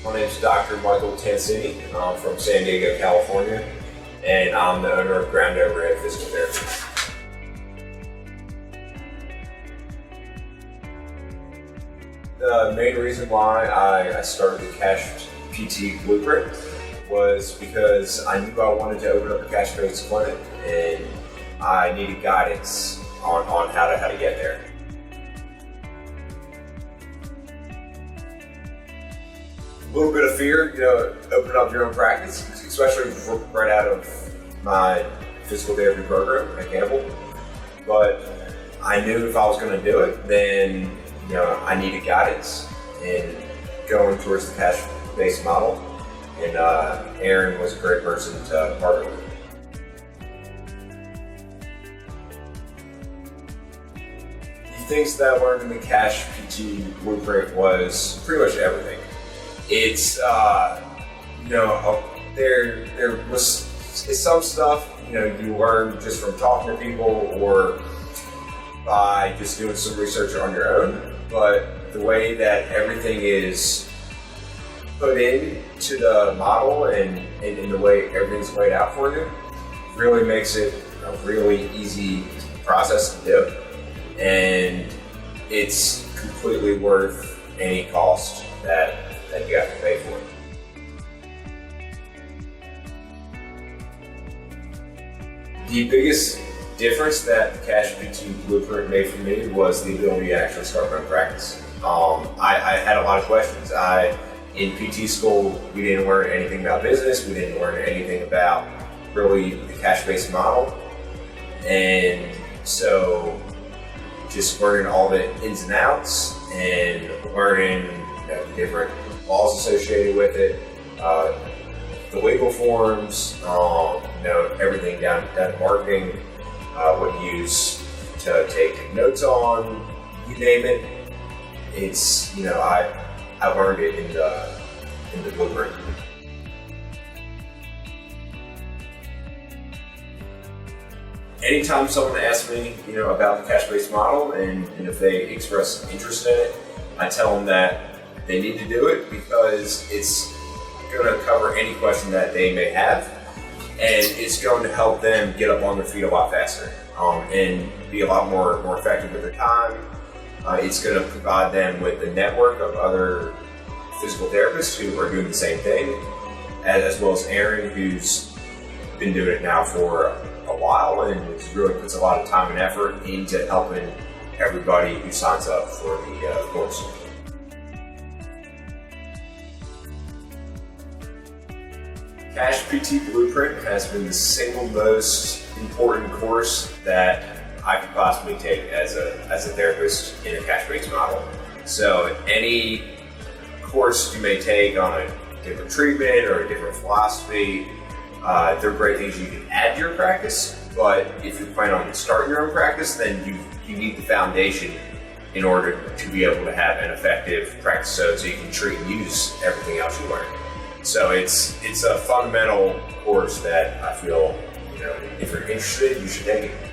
My name is Dr. Michael Tancini. I'm from San Diego, California, and I'm the owner of Ground Overhead Physical Therapy. The main reason why I started the Cash PT Blueprint was because I knew I wanted to open up a cash-based clinic, and I needed guidance on how to get there. A little bit of fear, opening up your own practice, especially right out of my physical therapy program at Campbell. But I knew if I was going to do it, then I needed guidance in going towards the cash-based model, and Aaron was a great person to partner with. The things that I learned in the Cash PT Blueprint was pretty much everything. It's there was some stuff you learn just from talking to people or by just doing some research on your own, but the way that everything is put into the model and the way everything's laid out for you really makes it a really easy process to do, and it's completely worth any cost that you have to pay for it. The biggest difference that the Cash PT Blueprint made for me was the ability to actually start my own practice. I had a lot of questions. In PT school, we didn't learn anything about business. We didn't learn anything about really the cash-based model. And so just learning all the ins and outs and learning the different laws associated with it, the legal forms, everything down to marketing, what you use to take notes on, you name it. It's I learned it in the blueprint. Anytime someone asks me, about the cash-based model and if they express interest in it, I tell them that they need to do it because it's going to cover any question that they may have, and it's going to help them get up on their feet a lot faster and be a lot more effective with their time. It's going to provide them with a network of other physical therapists who are doing the same thing, as well as Aaron, who's been doing it now for a while and really puts a lot of time and effort into helping everybody who signs up for the course. Cash PT Blueprint has been the single most important course that I could possibly take as a therapist in a cash-based model. So any course you may take on a different treatment or a different philosophy, they're great things you can add to your practice, but if you plan on starting your own practice, then you need the foundation in order to be able to have an effective practice so you can treat and use everything else you learn. So it's a fundamental course that I feel, if you're interested, you should take it.